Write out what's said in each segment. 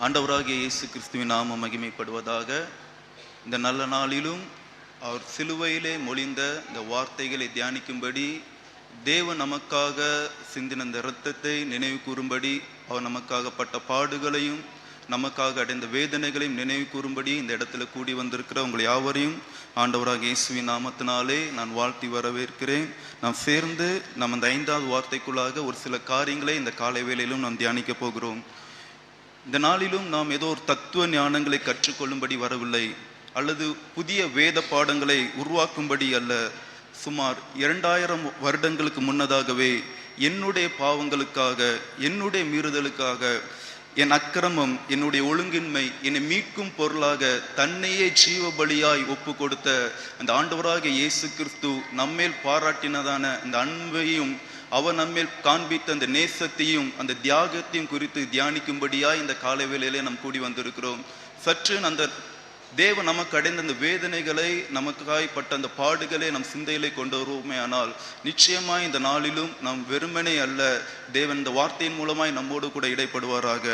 ஆண்டவராகிய இயேசு கிறிஸ்துவின் நாமம் மகிமைப்படுவதாக. இந்த நல்ல நாளிலும் அவர் சிலுவையிலே மொழிந்த இந்த வார்த்தைகளை தியானிக்கும்படி, தேவன் நமக்காக சிந்தின இந்த இரத்தத்தை நினைவு கூறும்படி, அவர் நமக்காக பட்ட பாடுகளையும் நமக்காக அடைந்த வேதனைகளையும் நினைவு கூறும்படி இந்த இடத்துல கூடி வந்திருக்கிற உங்களை யாவரையும் ஆண்டவராக இயேசுவின் நாமத்தினாலே நான் வாழ்த்தி வரவேற்கிறேன். நாம் சேர்ந்து நம்ம இந்த 5வது வார்த்தைக்குள்ளாக ஒரு சில காரியங்களை இந்த காலை வேளையிலும் நாம் தியானிக்க போகிறோம். இந்த நாளிலும் நாம் ஏதோ ஒரு தத்துவ ஞானங்களை கற்றுக்கொள்ளும்படி வரவில்லை, அல்லது புதிய வேத பாடங்களை உருவாக்கும்படி அல்ல. சுமார் 2000 வருடங்களுக்கு முன்னதாகவே என்னுடைய பாவங்களுக்காக, என்னுடைய மீறுதலுக்காக, என் அக்கிரமம், என்னுடைய ஒழுங்கின்மை என்னை மீட்கும் பொருளாக தன்னையே ஜீவ பலியாய் ஒப்பு கொடுத்த அந்த ஆண்டவராகிய இயேசு கிறிஸ்து நம்மேல் பாராட்டினதான அந்த அன்பையும், அவர் நம்மேல் காண்பித்த அந்த நேசத்தையும் அந்த தியாகத்தையும் குறித்து தியானிக்கும்படியாய் இந்த காலை வேளையிலே நாம் கூடி வந்திருக்கிறோம். சற்று அந்த தேவன் நமக்கு அடைந்த அந்த வேதனைகளை, நமக்காய்ப்பட்ட அந்த பாடுகளை நம் சிந்தையிலே கொண்டு வருவோமே ஆனால், நிச்சயமாய் இந்த நாளிலும் நாம் வெறுமனே அல்ல, தேவன் இந்த வார்த்தையின் மூலமாய் நம்மோடு கூட இடைப்படுவாராக.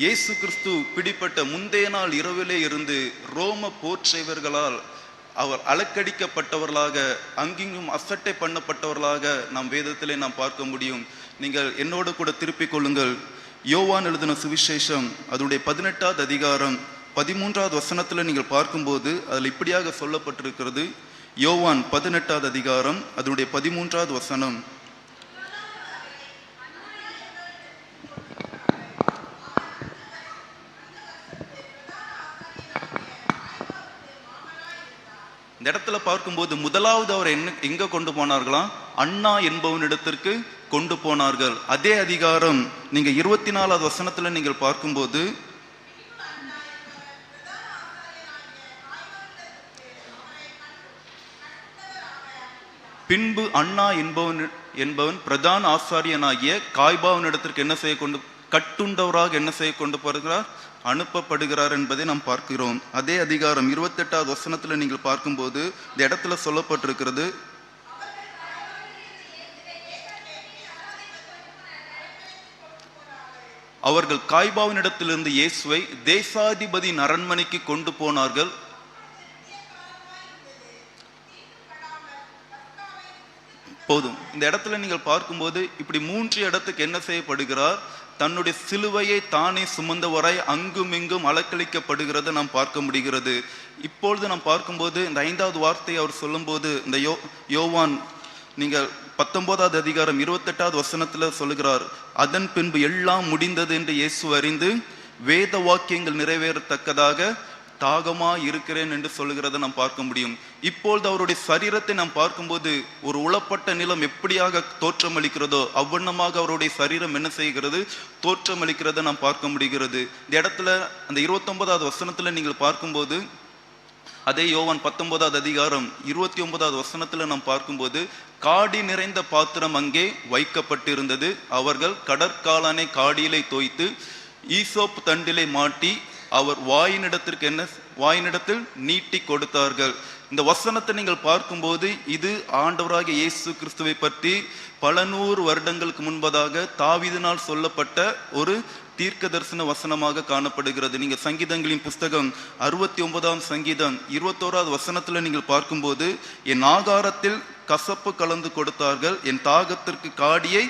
இயேசு கிறிஸ்து பிடிப்பட்ட முந்தைய நாள் இரவிலே இருந்து ரோம போர்ச்சைவர்களால் அவர் அலக்கடிக்கப்பட்டவர்களாக, அங்கிங்கும் அசட்டை பண்ணப்பட்டவர்களாக நாம் வேதத்திலே நாம் பார்க்க முடியும். நீங்கள் என்னோடு கூட திருப்பிக் கொள்ளுங்கள். யோவான் எழுதின சுவிசேஷம் அதனுடைய 18வது அதிகாரம் 13வது வசனத்தில் நீங்கள் பார்க்கும்போது அதில் இப்படியாக சொல்லப்பட்டிருக்கிறது. யோவான் 18வது அதிகாரம் அதனுடைய 13வது வசனம். இந்த இடத்துல பார்க்கும்போது முதலாவது அவர் எங்க கொண்டு போனார்களாம்? அண்ணா என்பவனிடத்திற்கு கொண்டு போனார்கள். அதே அதிகாரம் நீங்க 24வது வசனத்துல நீங்கள் பார்க்கும்போது, பின்பு அண்ணா என்பவன் பிரதான ஆசாரியனாகிய காய்பாவினிடத்திற்கு என்ன செய்ய கொண்டு, கட்டுண்டவராக என்ன செய்ய கொண்டு போகிறார்? அனுப்பப்படுகிறார் என்பதை நாம் பார்க்கிறோம். அதே அதிகாரம் 28வது வசனத்துல நீங்கள் பார்க்கும்போது இந்த இடத்துல சொல்லப்பட்டிருக்கிறது, அவர்கள் காய்பாவினிடத்திலிருந்து இயேசுவை தேசாதிபதியின் அரண்மனைக்கு கொண்டு போனார்கள். போதும். இந்த இடத்துல நீங்கள் பார்க்கும்போது இப்படி 3 இடத்துக்கு என்ன செய்யப்படுகிறார்? தன்னுடைய சிலுவையை தானே சுமந்தவராய் அங்கும் இங்கும் அலக்களிக்கப்படுகிறத நாம் பார்க்க முடிகிறது. இப்பொழுது நாம் பார்க்கும்போது இந்த 5வது வார்த்தையை அவர் சொல்லும்போது, இந்த யோவான் நீங்கள் 19வது அதிகாரம் 28வது வசனத்துல சொல்லுகிறார், அதன் பின்பு எல்லாம் முடிந்தது என்று இயேசு அறிந்து வேத வாக்கியங்கள் நிறைவேறத்தக்கதாக தாகமா இருக்கிறேன் என்று சொல்லுகிறத நாம் பார்க்க முடியும். இப்பொழுது அவருடைய சரீரத்தை நாம் பார்க்கும்போது ஒரு உளப்பட்ட நிலம் எப்படியாக தோற்றமளிக்கிறதோ அவ்வண்ணமாக அவருடைய சரீரம் என்ன செய்கிறது? தோற்றமளிக்கிறத நாம் பார்க்க முடிகிறது. இந்த இடத்துல அந்த 29வது வசனத்துல நீங்கள் பார்க்கும்போது, அதே யோவான் 19வது அதிகாரம் 29வது வசனத்துல நாம் பார்க்கும்போது, காடி நிறைந்த பாத்திரம் அங்கே வைக்கப்பட்டிருந்தது. அவர்கள் கடற்காலனை காடியிலே தோய்த்து ஈசோப்பு தண்டிலே மாட்டி அவர் வாயினிடத்தில் நீட்டி கொடுத்தார்கள். இந்த வசனத்தை நீங்கள் பார்க்கும்போது இது ஆண்டவராகிய இயேசு கிறிஸ்துவை பற்றி பல 100 வருடங்களுக்கு முன்பதாக தாவீதினால் சொல்லப்பட்ட ஒரு தீர்க்க தரிசன வசனமாக காணப்படுகிறது. நீங்க சங்கீதங்களின் புஸ்தகம் 69ஆம் சங்கீதம் 21வது வசனத்துல நீங்கள் பார்க்கும்போது, என் ஆகாரத்தில் கசப்பு கலந்து கொடுத்தார்கள், என் தாகத்திற்கு காடியை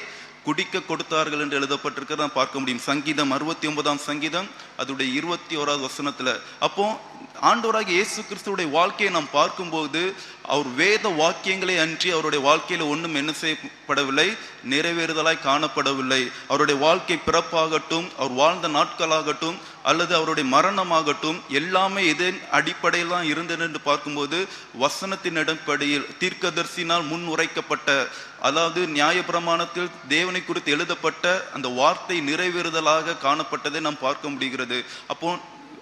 குடிக்க கொடுத்தார்கள் என்று எழுதப்பட்டிருக்கிறத நாம் பார்க்க முடியும். சங்கீதம் 69ஆம் சங்கீதம் அதோடைய 21வது வசனத்துல. அப்போ ஆண்டவராகிய இயேசு கிறிஸ்துவுடைய வாழ்க்கையை நாம் பார்க்கும்போது அவர் வேத வாக்கியங்களே அன்றி அவருடைய வாழ்க்கையில ஒன்றும் என்ன செய்யப்படவில்லை, நிறைவேறுதலாய் காணப்படவில்லை. அவருடைய வாழ்க்கை பிறப்பாகட்டும், அவர் வாழ்ந்த நாட்களாகட்டும், அல்லது அவருடைய மரணமாகட்டும், எல்லாமே இதன் அடிப்படையில் தான் இருந்தது என்று பார்க்கும்போது வசனத்தின் அடிப்படையில் தீர்க்கதரிசினால் முன் உரைக்கப்பட்ட, அதாவது நியாயப்பிரமாணத்தில் தேவனை குறித்து எழுதப்பட்ட அந்த வார்த்தை நிறைவேறுதலாக காணப்பட்டதை நாம் பார்க்க முடிகிறது. அப்போ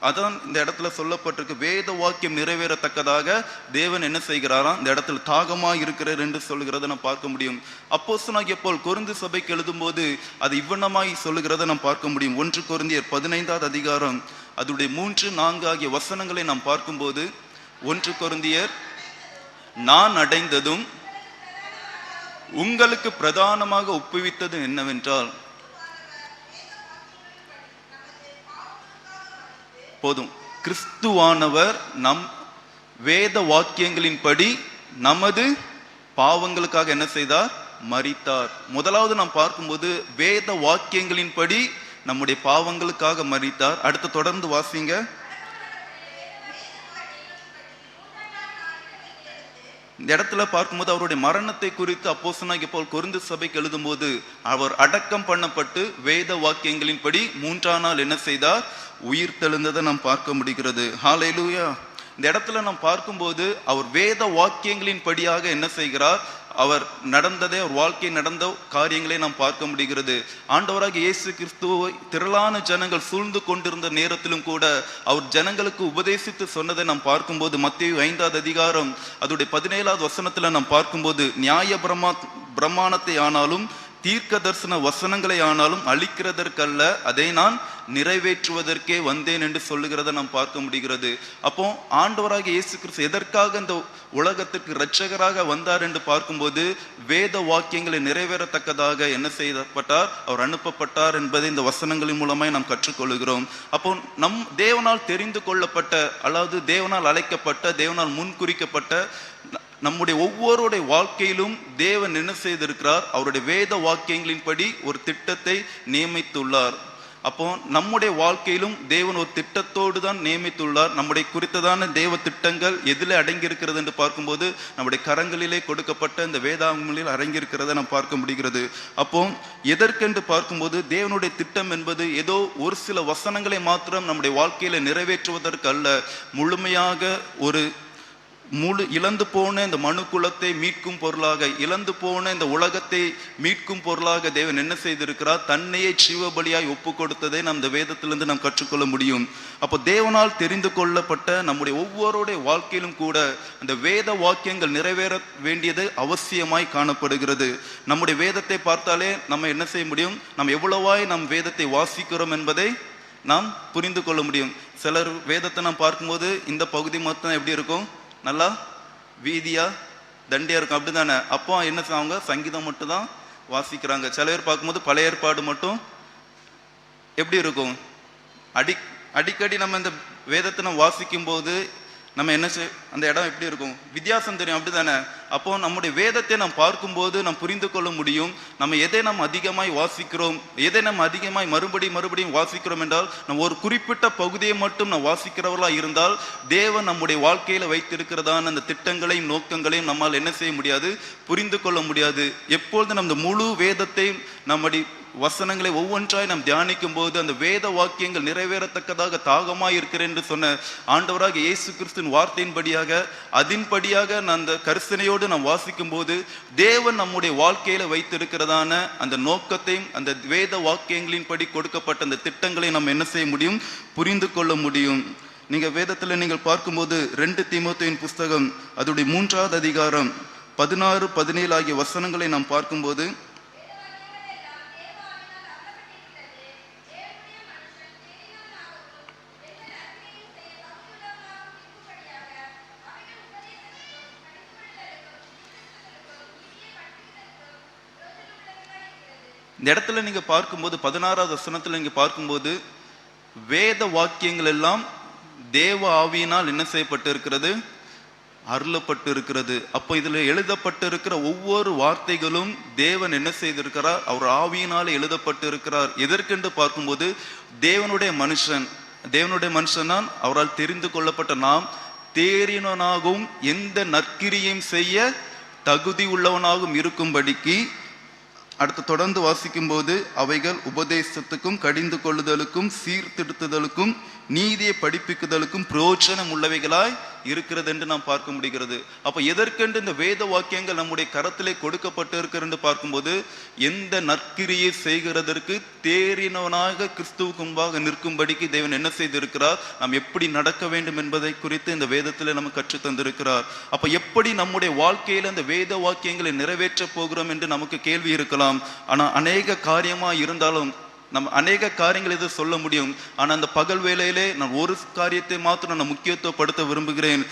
அதான் இந்த இடத்துல சொல்லப்பட்டிருக்கு, வேத வாக்கியம் நிறைவேறத்தக்கதாக தேவன் என்ன செய்கிறாராம்? இந்த இடத்துல தாகமா இருக்கிறார் என்று சொல்லுகிறத நாம் பார்க்க முடியும். அப்போஸ்தலனாகிய பவுல் கொரிந்து சபைக்கு எழுதும்போது அது இவ்வண்ணமாய் சொல்லுகிறத நாம் பார்க்க முடியும். 1 கொரிந்தியர் 15வது அதிகாரம் அதனுடைய 3, 4 ஆகிய வசனங்களை நாம் பார்க்கும்போது, 1 கொரிந்தியர், நான் அடைந்ததும் உங்களுக்கு பிரதானமாக ஒப்புவித்தது என்னவென்றால், போதும். கிறிஸ்துவானவர் நம் வேத வாக்கியங்களின்படி நமது பாவங்களுக்காக என்ன செய்தார்? மரித்தார். முதலாவது நாம் பார்க்கும்போது வேத வாக்கியங்களின்படி நம்முடைய பாவங்களுக்காக மரித்தார். அடுத்து தொடர்ந்து வாசிங்க. இந்த இடத்துல பார்க்கும்போது அவருடைய மரணத்தை குறித்து அப்போஸ்தலனாகிய பவுல் கொரிந்து சபைக்கு எழுதும்போது அவர் அடக்கம் பண்ணப்பட்டு வேத வாக்கியங்களின்படி 3ஆம் நாள் என்ன செய்தார்? உயிர் தெழுந்ததை நாம் பார்க்க முடிகிறது. ஹல்லேலூயா. இந்த இடத்துல நாம் பார்க்கும்போது அவர் வேத வாக்கியங்களின் படியாக என்ன செய்கிறார்? அவர் நடந்ததே, அவர் வாழ்க்கை நடந்த காரியங்களை நாம் பார்க்க முடிகிறது. ஆண்டவராக இயேசு கிறிஸ்துவை திரளான ஜனங்கள் சூழ்ந்து கொண்டிருந்த நேரத்திலும் கூட அவர் ஜனங்களுக்கு உபதேசித்து சொன்னதை நாம் பார்க்கும்போது மத்தேயு 5ஆம் அதிகாரம் அதோடைய 17ஆவது வசனத்துல நாம் பார்க்கும்போது நியாய பிரமாணத்தை ஆனாலும் தீர்க்க தரிசன வசனங்களை ஆனாலும் அழிக்கிறதற்கல்ல, அதை நான் நிறைவேற்றுவதற்கே வந்தேன் என்று சொல்லுகிறத நாம் பார்க்க முடிகிறது. அப்போ ஆண்டவராக இயேசு கிறிஸ்து எதற்காக இந்த உலகத்திற்கு இரட்சகராக வந்தார் என்று பார்க்கும்போது வேத வாக்கியங்களை நிறைவேறத்தக்கதாக என்ன செய்யப்பட்டார்? அவர் அனுப்பப்பட்டார் என்பதை இந்த வசனங்களின் மூலமாய் நாம் கற்றுக்கொள்கிறோம். அப்போ நம் தேவனால் தெரிந்து கொள்ளப்பட்ட, அதாவது தேவனால் அழைக்கப்பட்ட, தேவனால் முன்குறிக்கப்பட்ட நம்முடைய ஒவ்வொருடைய வாழ்க்கையிலும் தேவன் என்ன செய்திருக்கிறார்? அவருடைய வேத வாக்கியங்களின்படி ஒரு திட்டத்தை நியமித்துள்ளார். அப்போ நம்முடைய வாழ்க்கையிலும் தேவன் ஒரு திட்டத்தோடு தான் நியமித்துள்ளார். நம்முடைய குறித்ததான தேவ திட்டங்கள் எதில் அடங்கியிருக்கிறது என்று பார்க்கும்போது நம்முடைய கரங்களிலே கொடுக்கப்பட்ட இந்த வேதாகமங்களில் அடங்கியிருக்கிறத நாம் பார்க்க முடிகிறது. அப்போ எதற்கென்று பார்க்கும்போது தேவனுடைய திட்டம் என்பது ஏதோ ஒரு சில வசனங்களை மாத்திரம் நம்முடைய வாழ்க்கையில நிறைவேற்றுவதற்கு அல்ல, முழுமையாக ஒரு இழந்து போன இந்த மனு குலத்தை மீட்கும் பொருளாக, இழந்து போன இந்த உலகத்தை மீட்கும் பொருளாக தேவன் என்ன செய்திருக்கிறார்? தன்னையே ஜீவபலியாய் ஒப்பு கொடுத்ததை நாம் இந்த வேதத்திலிருந்து நாம் கற்றுக்கொள்ள முடியும். அப்போ தேவனால் தெரிந்து கொள்ளப்பட்ட நம்முடைய ஒவ்வொருடைய வாழ்க்கையிலும் கூட அந்த வேத வாக்கியங்கள் நிறைவேற வேண்டியது அவசியமாய் காணப்படுகிறது. நம்முடைய வேதத்தை பார்த்தாலே நம்ம என்ன செய்ய முடியும்? நம்ம எவ்வளவாய் நம் வேதத்தை வாசிக்கிறோம் என்பதை நாம் புரிந்து கொள்ள முடியும். சிலர் வேதத்தை நாம் பார்க்கும்போது இந்த பகுதி மொத்தம் எப்படி இருக்கும்? நல்லா வீதியா தண்டியா இருக்கும், அப்படிதானே? அப்போ என்ன செய்வாங்க? சங்கீதம் மட்டும் தான் வாசிக்கிறாங்க. சில பேர் பார்க்கும்போது பழைய ஏற்பாடு மட்டும் எப்படி இருக்கும்? அடிக்கடி நம்ம இந்த வேதத்தை நம்ம வாசிக்கும் போது நம்ம என்ன அந்த இடம் எப்படி இருக்கும்? வித்தியாசம் தெரியும், அப்படிதானே? அப்போ நம்முடைய வேதத்தை நாம் பார்க்கும்போது நாம் புரிந்து கொள்ள முடியும். நம்ம எதை நாம் அதிகமாய் வாசிக்கிறோம், எதை நம்ம அதிகமாய் மறுபடியும் வாசிக்கிறோம் என்றால் நம்ம ஒரு குறிப்பிட்ட பகுதியை மட்டும் நாம் வாசிக்கிறவர்களா இருந்தால் தேவன் நம்முடைய வாழ்க்கையில வைத்திருக்கிறதான அந்த திட்டங்களையும் நோக்கங்களையும் நம்மால் என்ன செய்ய முடியாது? புரிந்து கொள்ள முடியாது. எப்பொழுது நம்ம முழு வேதத்தையும் நம்முடைய வசனங்களை ஒவ்வொன்றாய் நாம் தியானிக்கும் போது அந்த வேத வாக்கியங்கள் நிறைவேறத்தக்கதாக தாகமாய் இருக்கிறேன் என்று சொன்ன ஆண்டவராக இயேசு கிறிஸ்துவின் வார்த்தையின்படியாக, அதன்படியாக அந்த கரிசனையோடு நாம் வாசிக்கும் போது தேவன் நம்முடைய வாழ்க்கையில வைத்திருக்கிறதான அந்த நோக்கத்தையும் அந்த வேத வாக்கியங்களின்படி கொடுக்கப்பட்ட அந்த திட்டங்களை நாம் என்ன செய்ய முடியும்? புரிந்து கொள்ள முடியும். நீங்க வேதத்துல நீங்கள் பார்க்கும்போது 2 தீமோத்தேயுவின் புஸ்தகம் அதோடைய 3ஆவது அதிகாரம் 16, 17 ஆகிய வசனங்களை நாம் பார்க்கும்போது இந்த இடத்துல நீங்க பார்க்கும்போது 16ஆவது வசனத்துல நீங்க பார்க்கும்போது வேத வாக்கியங்கள் எல்லாம் தேவ ஆவியினால் என்ன செய்யப்பட்டு இருக்கிறது? அருளப்பட்டு இருக்கிறது. அப்போ இதுல எழுதப்பட்டு இருக்கிற ஒவ்வொரு வார்த்தைகளும் தேவன் என்ன செய்திருக்கிறார்? அவர் ஆவியினால எழுதப்பட்டு இருக்கிறார். எதற்கென்று பார்க்கும்போது தேவனுடைய மனுஷனான் அவரால் தெரிந்து கொள்ளப்பட்ட நாம் தேறினவனாகவும் எந்த நற்கிரியையும் செய்ய தகுதி உள்ளவனாகவும் இருக்கும்படிக்கு. அடுத்து தொடர்ந்து வாசிக்கும் போது அவைகள் உபதேசத்துக்கும் கடிந்து கொள்ளுதலுக்கும் சீர்திருத்துதலுக்கும் நீதியை படிப்பிக்குதலுக்கும் பிரயோஜனம் உள்ளவைகளாய் இருக்கிறது என்று நாம் பார்க்க முடிகிறது. அப்ப எதற்கென்று இந்த வேத வாக்கியங்கள் நம்முடைய கரத்திலே கொடுக்கப்பட்டு இருக்கிறது என்று பார்க்கும்போது எந்த நற்கிரியை செய்கிறதற்கு தேறினவனாக கிறிஸ்துவுக்கு முன்பாக நிற்கும்படிக்கு தேவன் என்ன செய்திருக்கிறார்? நாம் எப்படி நடக்க வேண்டும் என்பதை குறித்து இந்த வேதத்திலே நமக்கு கற்றுத் தந்திருக்கிறார். அப்ப எப்படி நம்முடைய வாழ்க்கையில இந்த வேத வாக்கியங்களை நிறைவேற்ற போகிறோம் என்று நமக்கு கேள்வி இருக்கலாம். ஆனா அநேக காரியமா இருந்தாலும் நம்ம அநேக காரியங்கள் இது சொல்ல முடியும். ஆனால் அந்த பகல் வேளையிலே நான் ஒரு காரியத்தை மாத்திரம் நான் முக்கியத்துவப்படுத்த விரும்புகிறேன்.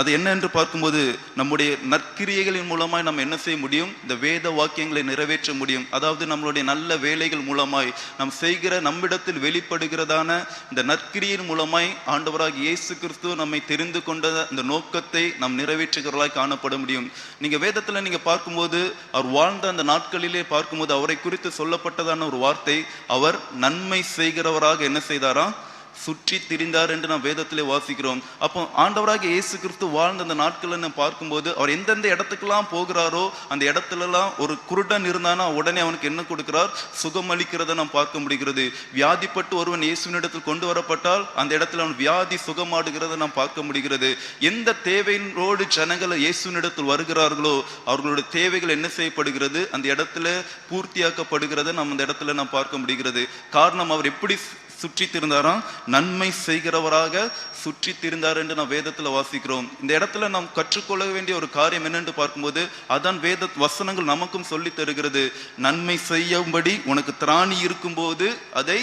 அது என்ன என்று பார்க்கும்போது, நம்முடைய நற்கிரியைகளின் மூலமாய் நம்ம என்ன செய்ய முடியும்? இந்த வேத வாக்கியங்களை நிறைவேற்ற முடியும். அதாவது நம்மளுடைய நல்ல வேலைகள் மூலமாய் நாம் செய்கிற நம்மிடத்தில் வெளிப்படுகிறதான இந்த நற்கிரியின் மூலமாய் ஆண்டவராக இயேசு கிறிஸ்து நம்மை தெரிந்து கொண்ட இந்த நோக்கத்தை நாம் நிறைவேற்றுகிறவர்களாய் காணப்பட முடியும். நீங்க வேதத்துல நீங்க பார்க்கும்போது, அவர் வாழ்ந்த அந்த நாட்களிலே பார்க்கும்போது அவரை குறித்து சொல்லப்பட்டதான ஒரு வார்த்தை, அவர் நன்மை செய்கிறவராக என்ன செய்தாராம்? சுற்றி திரிந்தார் என்று நாம் வேதத்திலே வாசிக்கிறோம். அப்போ ஆண்டவராக இயேசு கிறிஸ்து வாழ்ந்த அந்த நாட்களை நம்ம பார்க்கும்போது, அவர் எந்தெந்த இடத்துக்கெல்லாம் போகிறாரோ அந்த இடத்துலலாம் ஒரு குருடன் இருந்தானா உடனே அவனுக்கு என்ன கொடுக்கிறார்? சுகம் அளிக்கிறத நாம் பார்க்க முடிகிறது. வியாதிப்பட்டு ஒருவன் இயேசுவினிடத்தில் கொண்டு வரப்பட்டால் அந்த இடத்துல அவன் வியாதி சுகமாடுகிறத நாம் பார்க்க முடிகிறது. எந்த தேவையோடு ஜனங்கள் இயேசுவினிடத்தில் வருகிறார்களோ அவர்களுடைய தேவைகள் என்ன செய்யப்படுகிறது? அந்த இடத்துல பூர்த்தியாக்கப்படுகிறத நம்ம அந்த இடத்துல நாம் பார்க்க முடிகிறது. காரணம், அவர் எப்படி சுற்றி திரிந்தாராம்? நன்மை செய்கிறவராக சுற்றி திரிந்தார் என்று நாம் வேதத்துல வாசிக்கிறோம். இந்த இடத்துல நாம் கற்றுக்கொள்ள வேண்டிய ஒரு காரியம் என்னென்று பார்க்கும்போது, அதான் வேத வசனங்கள் நமக்கும் சொல்லி தருகிறது. நன்மை செய்யும்படி உனக்கு திராணி இருக்கும்போது அதை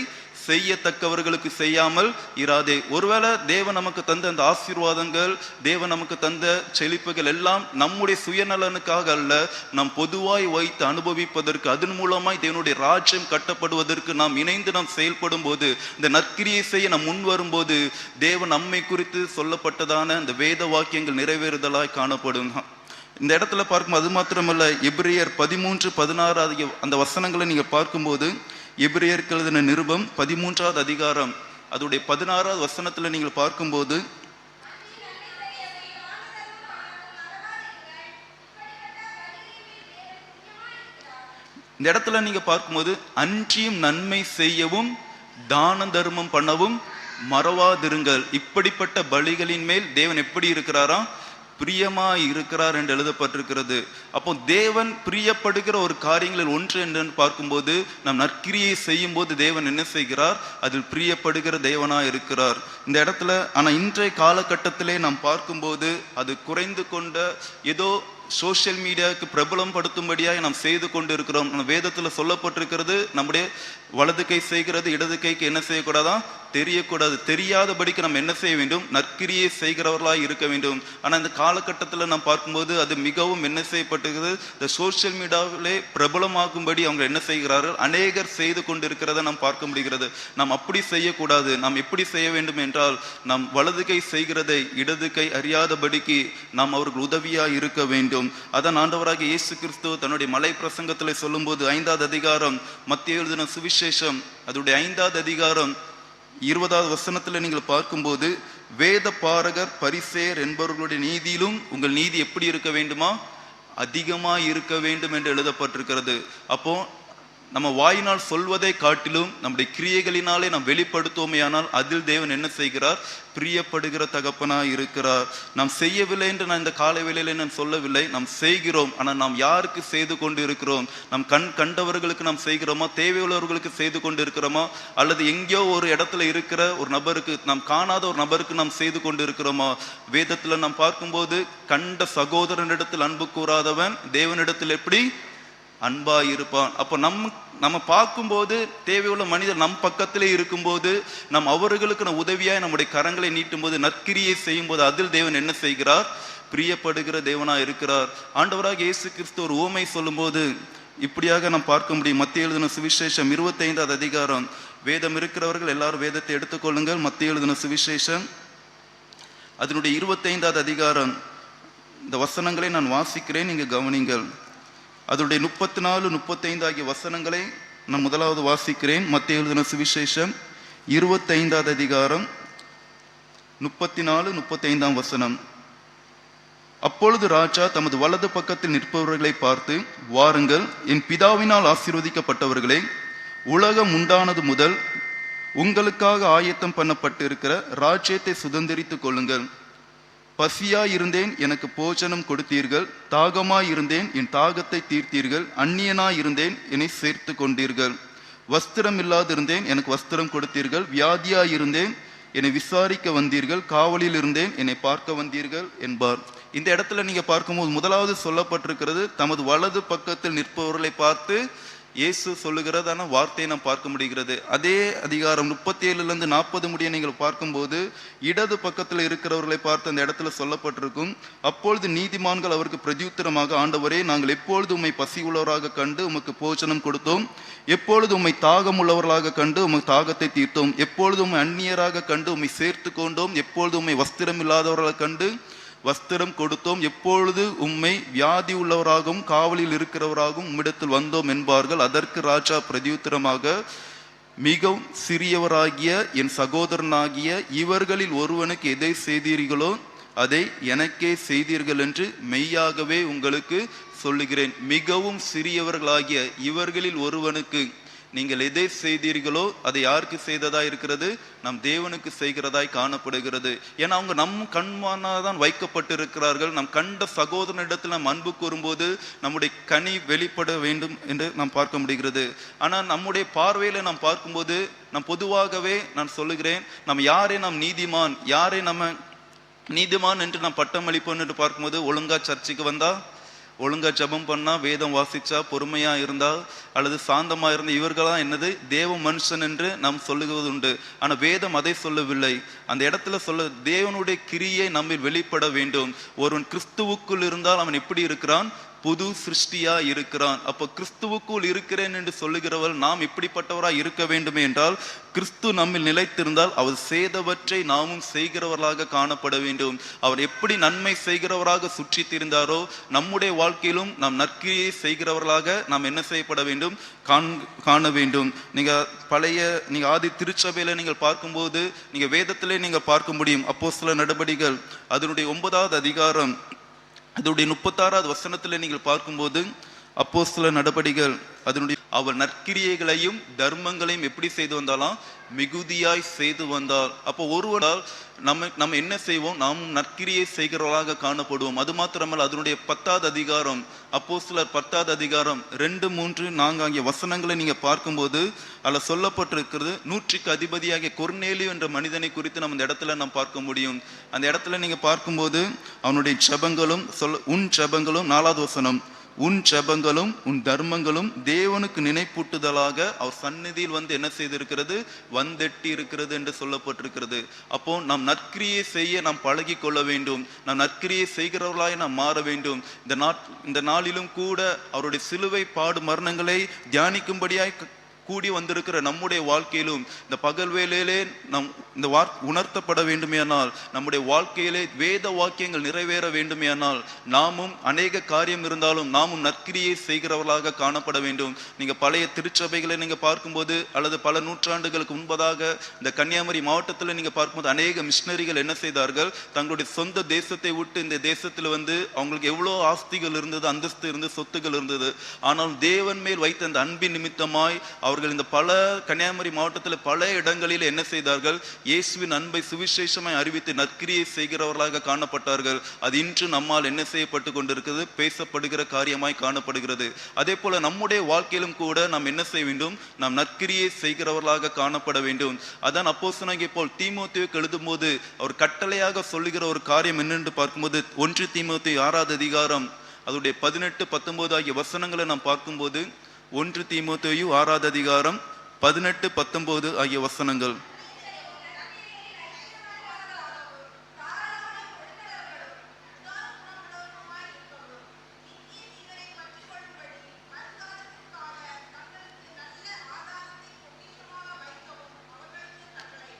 செய்யத்தக்கவர்களுக்கு செய்யாமல் இராதே. ஒருவேளை தேவன் நமக்கு தந்த அந்த ஆசீர்வாதங்கள், தேவன் நமக்கு தந்த செழிப்புகள் எல்லாம் நம்முடைய சுயநலனுக்காக அல்ல, நாம் பொதுவாய் வைத்து அனுபவிப்பதற்கு, அதன் மூலமாய் தேவனுடைய ராஜ்யம் கட்டப்படுவதற்கு நாம் இணைந்து நாம் செயல்படும் போது, இந்த நற்கிரியை செய்ய நாம் முன் வரும்போது, தேவன் நம்மை குறித்து சொல்லப்பட்டதான இந்த வேத வாக்கியங்கள் நிறைவேறுதலாய் காணப்படும். இந்த இடத்துல பார்க்கும் அது மாத்திரமல்ல, எபிரேயர் 13-16 அந்த வசனங்களை நீங்க பார்க்கும்போது, எபிரேயருக்கு எழுதின நிருபம் 13வது அதிகாரம் அதோடைய 16வது வசனத்துல நீங்கள் பார்க்கும்போது, இந்த இடத்துல நீங்க பார்க்கும்போது, அன்றியும் நன்மை செய்யவும் தான தர்மம் பண்ணவும் மறவாதிருங்கள். இப்படிப்பட்ட பலிகளின் மேல் தேவன் எப்படி இருக்கிறாராம்? பிரியமாய் இருக்கிறார் என்று எழுதப்பட்டிருக்கிறது. அப்போ தேவன் பிரியப்படுகிற ஒரு காரியங்களில் ஒன்று என்று பார்க்கும்போது, நாம் நற்கிரியை செய்யும் போது தேவன் என்ன செய்கிறார்? அதில் பிரியப்படுகிற தேவனாய் இருக்கிறார். இந்த இடத்துல ஆனா இன்றைய காலகட்டத்திலே நாம் பார்க்கும்போது, அது குறைந்து கொண்ட ஏதோ சோசியல் மீடியாவுக்கு பிரபலம் படுத்தும்படியாக நாம் செய்து கொண்டு இருக்கிறோம். வேதத்துல சொல்லப்பட்டிருக்கிறது, நம்முடைய வலது கை செய்கிறது இடது கைக்கு என்ன செய்யக்கூடாதான்? தெரியக்கூடாது. தெரியாதபடிக்கு நம்ம என்ன செய்ய வேண்டும்? நற்கிரியை செய்கிறவர்களாக இருக்க வேண்டும். ஆனா இந்த காலகட்டத்தில் நாம் பார்க்கும்போது அது மிகவும் என்ன செய்யப்பட்டிருக்கிறது? இந்த சோசியல் மீடியாவிலே பிரபலமாகும்படி அவங்க என்ன செய்கிறார்கள்? அநேகர் செய்து கொண்டு இருக்கிறத நாம் பார்க்க முடிகிறது. நாம் அப்படி செய்யக்கூடாது. நாம் எப்படி செய்ய வேண்டும் என்றால், நாம் வலது கை செய்கிறதை இடது கை அறியாதபடிக்கு நாம் அவர்கள் உதவியாக இருக்க வேண்டும். அதான் ஆண்டவராக இயேசு கிறிஸ்து தன்னுடைய மலை பிரசங்கத்தில் சொல்லும்போது, 5வது அதிகாரம் மத்தேயு எழுதின சுவிசேஷம் அதோடைய 5வது அதிகாரம் 20வது வசனத்துல நீங்கள் பார்க்கும்போது, வேத பாரகர் பரிசேயர் என்பவர்களுடைய நீதியிலும் உங்கள் நீதி எப்படி இருக்க வேண்டுமா? அதிகமாக இருக்க வேண்டும் என்று எழுதப்பட்டிருக்கிறது. அப்போ நம்ம வாயினால் சொல்வதை காட்டிலும் நம்முடைய கிரியைகளினாலே நாம் வெளிப்படுத்துவோமையானால் அதில் தேவன் என்ன செய்கிறார்? பிரியப்படுகிற தகப்பனாய் இருக்கிறார். நாம் செய்யவில்லை என்று நான் இந்த காலை வேளையிலே நான் சொல்லவில்லை, நாம் செய்கிறோம். ஆனால் நாம் யாருக்கு செய்து கொண்டு இருக்கிறோம்? நாம் கண்டவர்களுக்கு நாம் செய்கிறோமா? தேவையுள்ளவர்களுக்கு செய்து கொண்டு இருக்கிறோமா? அல்லது எங்கேயோ ஒரு இடத்துல இருக்கிற ஒரு நபருக்கு, நாம் காணாத ஒரு நபருக்கு நாம் செய்து கொண்டு இருக்கிறோமா? வேதத்துல நாம் பார்க்கும்போது, கண்ட சகோதரனிடத்தில் அன்பு கூறாதவன் தேவனிடத்தில் எப்படி அன்பாய் இருப்பான். அப்போ நம்ம பார்க்கும்போது தேவையுள்ள மனிதர் நம் பக்கத்திலே இருக்கும்போது, நம் அவர்களுக்கு உதவியாய் நம்முடைய கரங்களை நீட்டும் போது, நற்கிரியை செய்யும் போது அதில் தேவன் என்ன செய்கிறார்? பிரியப்படுகிற தேவனாய் இருக்கிறார். ஆண்டவராக இயேசு கிறிஸ்து ஒரு உவமை சொல்லும்போது இப்படியாக நாம் பார்க்க முடியும். மத்தேயு எழுதின சுவிசேஷம் 25வது அதிகாரம். வேதம் இருக்கிறவர்கள் எல்லாரும் வேதத்தை எடுத்துக்கொள்ளுங்கள். மத்தேயு எழுதின சுவிசேஷம் அதனுடைய 25வது அதிகாரம். இந்த வசனங்களை நான் வாசிக்கிறேன், நீங்க கவனிங்கள். அதனுடைய 34-35 ஆகிய வசனங்களை நான் முதலாவது வாசிக்கிறேன். மத்தேயு எழுதின சுவிசேஷம் 25வது அதிகாரம் 34-35 வசனம். அப்பொழுது ராஜா தமது வலது பக்கத்தில் நிற்பவர்களை பார்த்து, வாருங்கள், என் பிதாவினால் ஆசீர்வதிக்கப்பட்டவர்களே, உலகம் உண்டானது முதல் உங்களுக்காக ஆயத்தம் பண்ணப்பட்டிருக்கிற ராஜ்யத்தை சுதந்திரித்துக் கொள்ளுங்கள். பசியாயிருந்தேன், எனக்கு போஜனம் கொடுத்தீர்கள். தாகமாயிருந்தேன், என் தாகத்தை தீர்த்தீர்கள். அந்நியனாயிருந்தேன், என்னை சேர்த்து கொண்டீர்கள். வஸ்திரம் இல்லாதிருந்தேன், எனக்கு வஸ்திரம் கொடுத்தீர்கள். வியாதியாயிருந்தேன், என்னை விசாரிக்க வந்தீர்கள். காவலில் இருந்தேன், என்னை பார்க்க வந்தீர்கள் என்பார். இந்த இடத்துல நீங்க பார்க்கும்போது முதலாவது சொல்லப்பட்டிருக்கிறது, தமது வலது பக்கத்தில் நிற்பவர்களை பார்த்து இயேசு சொல்லுகிறதான வார்த்தையை நாம் பார்க்க முடிகிறது. அதே அதிகாரம் 37 40 முடிய நீங்கள் பார்க்கும்போது இடது பக்கத்தில் இருக்கிறவர்களை பார்த்து அந்த இடத்துல சொல்லப்பட்டிருக்கும், அப்பொழுது நீதிமான்கள் அவருக்கு பிரதியுத்தரமாக, ஆண்டவரே, நாங்கள் எப்பொழுது உம்மை பசி உள்ளவராக கண்டு உமக்கு போஜனம் கொடுத்தோம், எப்பொழுது உம்மை தாகம் உள்ளவர்களாக கண்டு உமக்கு தாகத்தை தீர்த்தோம், எப்பொழுது உம்மை அந்நியராக கண்டு உம்மை சேர்த்து கொண்டோம், எப்பொழுது உம்மை வஸ்திரம் இல்லாதவர்களாக கண்டு வஸ்திரம் கொடுத்தோம், எப்பொழுது உம்மை வியாதி உள்ளவராகவும் காவலில் இருக்கிறவராகவும் உம்மிடத்தில் வந்தோம் என்பார்கள். அதற்கு ராஜா பிரதியுத்தரமாக, மிகவும் சிறியவராகிய என் சகோதரனாகிய இவர்களில் ஒருவனுக்கு எதை செய்தீர்களோ அதை எனக்கே செய்தீர்கள் என்று மெய்யாகவே உங்களுக்கு சொல்லுகிறேன். மிகவும் சிறியவர்களாகிய இவர்களில் ஒருவனுக்கு நீங்கள் எதை செய்தீர்களோ அதை யாருக்கு செய்ததா இருக்கிறது? நம் தேவனுக்கு செய்கிறதாய் காணப்படுகிறது. ஏன்னா அவங்க நம் கண்மானாதான் வைக்கப்பட்டிருக்கிறார்கள். நம் கண்ட சகோதரனிடத்தில் நாம் அன்பு கூறும்போது நம்முடைய கனி வெளிப்பட வேண்டும் என்று நாம் பார்க்க முடிகிறது. ஆனால் நம்முடைய பார்வையில நாம் பார்க்கும்போது நாம் பொதுவாகவே நான் சொல்லுகிறேன், நம்ம யாரே நாம் நீதிமான், யாரே நம்ம நீதிமான் என்று நாம் பட்டம் அளிப்போம் என்று பார்க்கும்போது, ஒழுங்கா சர்ச்சுக்கு வந்தா, ஒழுங்கா ஜபம் பண்ணா, வேதம் வாசிச்சா, பொறுமையா இருந்தா, அல்லது சாந்தமா இருந்த இவர்களாம் என்னது தேவ மனுஷன் என்று நாம் சொல்லுவது உண்டு. ஆனா வேதம் அதை சொல்லவில்லை. அந்த இடத்துல சொல்ல, தேவனுடைய கிரியை நம்மில் வெளிப்பட வேண்டும். ஒருவன் கிறிஸ்துவுக்குள் இருந்தால் அவன் எப்படி இருக்கிறான்? புது சிருஷ்டியா இருக்கிறான். அப்போ கிறிஸ்துவுக்குள் இருக்கிறேன் என்று சொல்லுகிறவர் நாம் இப்படிப்பட்டவராய் இருக்க வேண்டுமே என்றால், கிறிஸ்து நம்மில் நிலைத்திருந்தால் அவர் செய்தவற்றை நாமும் செய்கிறவர்களாக காணப்பட வேண்டும். அவர் எப்படி நன்மை செய்கிறவராக சுற்றி திரிந்தாரோ நம்முடைய வாழ்க்கையிலும் நாம் நற்கிரியை செய்கிறவர்களாக நாம் என்ன செய்யப்பட வேண்டும்? காண வேண்டும். நீங்க ஆதி திருச்சபையில நீங்கள் பார்க்கும்போது நீங்க வேதத்திலே நீங்க பார்க்க முடியும். அப்போஸ்தலர் நடபடிகள் அதனுடைய 9வது அதிகாரம் அதனுடைய 36வது வசனத்தில் நீங்கள் பார்க்கும்போது, அப்போஸ்தலர் நடபடிகள் அதனுடைய அவர் நற்கிரியைகளையும் தர்மங்களையும் எப்படி செய்து வந்தாலாம்? மிகுதியாய் செய்து வந்தார். அப்போ ஒருவரால் நம்ம என்ன செய்வோம்? நாம் நற்கிரியை செய்கிறவர்களாக காணப்படுவோம். அது மாத்திரமல்ல, அதனுடைய 10வது அதிகாரம், அப்போஸ்தலர் 10வது அதிகாரம் 2, 3, 4 ஆகிய வசனங்களை நீங்க பார்க்கும்போது அதில் சொல்லப்பட்டிருக்கிறது, 100க்கு அதிபதியாகிய கொர்நேலியு என்ற மனிதனை குறித்து நம்ம இந்த இடத்துல நாம் பார்க்க முடியும். அந்த இடத்துல நீங்க பார்க்கும்போது அவனுடைய ஜெபங்களும் உன் ஜெபங்களும், 4வது வசனம், உன் ஜெபங்களும் உன் தர்மங்களும் தேவனுக்கு நினைப்பூட்டுதலாக அவர் சந்நிதியில் வந்து என்ன செய்திருக்கிறது? வந்தெட்டி இருக்கிறது என்று சொல்லப்பட்டிருக்கிறது. அப்போ நாம் நற்கிரியை செய்ய நாம் பழகி கொள்ள வேண்டும். நாம் நற்கிரியை செய்கிறவர்களாய் நாம் மாற வேண்டும். இந்த நாளிலும் கூட அவருடைய சிலுவை பாடு மரணங்களை தியானிக்கும்படியாய் கூடி வந்திருக்கிற நம்முடைய வாழ்க்கையிலும் இந்த பகல் வேளையிலே நம் இந்த உணர்த்தப்பட வேண்டுமேயானால், நம்முடைய வாழ்க்கையிலே வேத வாக்கியங்கள் நிறைவேற வேண்டுமேயானால், நாமும் அநேக காரியம் இருந்தாலும் நாமும் நற்கிரியை செய்கிறவர்களாக காணப்பட வேண்டும். நீங்க பழைய திருச்சபைகளை நீங்க பார்க்கும்போது, அல்லது பல நூற்றாண்டுகளுக்கு முன்பதாக இந்த கன்னியாகுமரி மாவட்டத்தில் நீங்க பார்க்கும்போது அநேக மிஷினரிகள் என்ன செய்தார்கள்? தங்களுடைய சொந்த தேசத்தை விட்டு இந்த தேசத்தில் வந்து அவங்களுக்கு எவ்வளோ ஆஸ்திகள் இருந்தது, அந்தஸ்து இருந்தது, சொத்துகள் இருந்தது. ஆனால் தேவன் மேல் வைத்த அந்த அன்பின் நிமித்தமாய் அவர்கள் இந்த பல கன்னியாகுமரி மாவட்டத்தில் பல இடங்களில் என்ன செய்தார்கள்? இயேசுவின் அன்பை சுவிசேஷமாய் அறிவித்து நற்கிரியை செய்கிறவர்களாக காணப்பட்டார்கள். அது இன்று நம்மால் என்ன செய்யப்பட்டு கொண்டிருக்கிறது? பேசப்படுகிற காரியமாய் காணப்படுகிறது. அதே போல நம்முடைய வாழ்க்கையிலும் கூட நாம் என்ன செய்ய வேண்டும்? நாம் நற்கிரியை செய்கிறவர்களாக காணப்பட வேண்டும். அதான் அப்போஸ்தலனாகிய பவுல் தீமோத்தேயுவுக்கு எழுதும் போது அவர் கட்டளையாக சொல்லுகிற ஒரு காரியம் என்னென்று பார்க்கும்போது, 1 தீமோத்தேயு 6வது அதிகாரம் அதனுடைய 18, 19 ஆகிய வசனங்களை நாம் பார்க்கும்போது, 1 தீமோத்தேயு 6வது அதிகாரம் 18, 19 ஆகிய வசனங்கள்.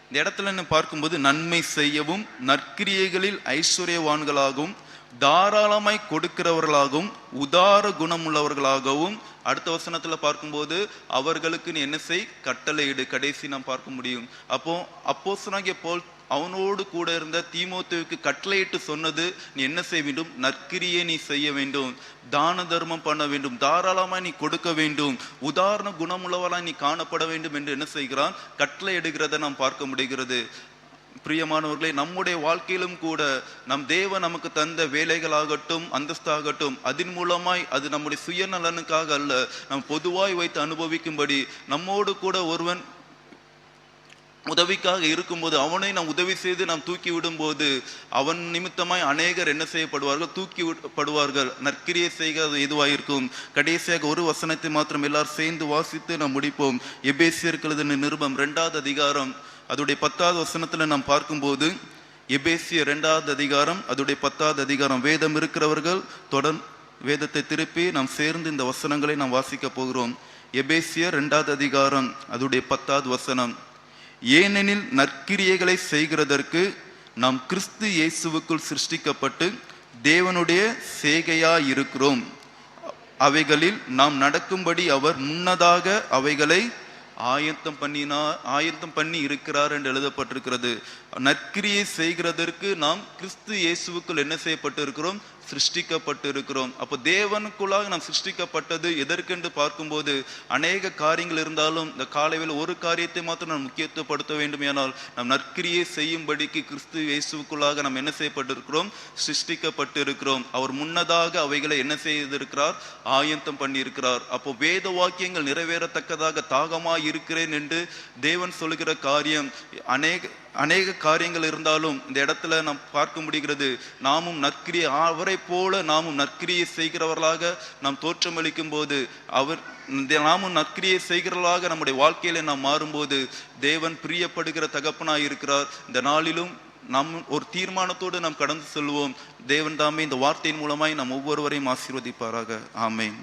இந்த இடத்துல என்ன பார்க்கும்போது, நன்மை செய்யவும் நற்கிரியைகளில் ஐஸ்வர்யவான்களாகவும் தாராளமாய் கொடுக்கிறவர்களாகவும் உதார குணமுள்ளவர்களாகவும், அடுத்த வசனத்துல பார்க்கும்போது அவர்களுக்கு நீ என்ன செய்? கட்டளையிடு. கடைசி நாம் பார்க்க முடியும். அப்போ அப்போஸ்தலனாகிய பவுல் அவனோடு கூட இருந்த தீமோத்தேயுவுக்கு கட்டளையிட்டு சொன்னது, நீ என்ன செய்ய வேண்டும்? நற்கிரியை நீ செய்ய வேண்டும், தான தர்மம் பண்ண வேண்டும், தாராளமாய் நீ கொடுக்க வேண்டும், உதாரண குணமுள்ளவராய் நீ காணப்பட வேண்டும் என்று என்ன செய்கிறான்? கட்டளை எடுக்கிறத நாம் பார்க்க முடிகிறது. பிரியமானவர்களே, நம்முடைய வாழ்க்கையிலும் கூட நம் தேவன் நமக்கு தந்த வேலைகளாகட்டும், அந்தஸ்தாகட்டும், அதன் மூலமாய் அது நம்முடைய சுயநலனுக்காக அல்ல, நம் பொதுவாய் வைத்து அனுபவிக்கும்படி நம்மோடு கூட ஒருவன் உதவிக்காக இருக்கும்போது, அவனை நாம் உதவி செய்து நாம் தூக்கி விடும்போது, அவன் நிமித்தமாய் அநேகர் என்ன செய்யப்படுவார்கள்? தூக்கி விடப்படுவார்கள். நற்கிரியை செய்கிறது எதுவாயிருக்கும்? கடைசியாக ஒரு வசனத்தை மாத்திரம் எல்லாரும் சேர்ந்து வாசித்து நாம் முடிப்போம். எபேசியருக்கு எழுதின நிருபம் 2வது அதிகாரம் அதோடைய 10வது வசனத்துல நாம் பார்க்கும்போது, எபேசியர் 2வது அதிகாரம் அதோடைய 10வது அதிகாரம், வேதம் இருக்கிறவர்கள் வேதத்தை திருப்பி நாம் சேர்ந்து இந்த வசனங்களை நாம் வாசிக்க போகிறோம். எபேசியர் 2வது அதிகாரம் அதோடைய 10வது வசனம். ஏனெனில் நற்கிரியைகளை செய்கிறதற்கு நாம் கிறிஸ்து இயேசுவுக்குள் சிருஷ்டிக்கப்பட்டு தேவனுடைய செய்கையாயிருக்கிறோம். அவைகளில் நாம் நடக்கும்படி அவர் முன்னதாக அவைகளை ஆயத்தம் பண்ணி இருக்கிறார் என்று எழுதப்பட்டிருக்கிறது. நற்கிரியை செய்கிறதற்கு நாம் கிறிஸ்து இயேசுவுக்குள் என்ன செய்யப்பட்டு இருக்கிறோம்? சிருஷ்டிக்கப்பட்டு இருக்கிறோம். அப்போ தேவனுக்குள்ளாக நாம் சிருஷ்டிக்கப்பட்டது எதற்கென்று பார்க்கும்போது அநேக காரியங்கள் இருந்தாலும் இந்த காலையில் ஒரு காரியத்தை மாத்திரம் நாம் முக்கியத்துவப்படுத்த வேண்டும். ஏனால் நாம் நற்கிரியை செய்யும்படிக்கு கிறிஸ்து இயேசுக்குள்ளாக நாம் என்ன செய்யப்பட்டிருக்கிறோம்? சிருஷ்டிக்கப்பட்டு இருக்கிறோம். அவர் முன்னதாக அவைகளை என்ன செய்திருக்கிறார்? ஆயத்தம் பண்ணி இருக்கிறார். அப்போ வேத வாக்கியங்கள் நிறைவேறத்தக்கதாக தாகமாய் இருக்கிறேன் என்று தேவன் சொல்லுகிற காரியம் அநேக காரியங்கள் இருந்தாலும் இந்த இடத்துல நாம் பார்க்க முடிகிறது. நாமும் நற்கிரியை அவரை போல நாமும் நற்கிரியை செய்கிறவர்களாக நாம் தோற்றமளிக்கும் போது, நாமும் நற்கிரியை செய்கிறவர்களாக நம்முடைய வாழ்க்கையில நாம் மாறும்போது தேவன் பிரியப்படுகிற தகப்பனாய் இருக்கிறார். இந்த நாளிலும் நாம் ஒரு தீர்மானத்தோடு நாம் கடந்து செல்வோம். தேவன் தாமே இந்த வார்த்தையின் மூலமாய் நாம் ஒவ்வொருவரையும் ஆசீர்வதிப்பாராக. ஆமென்.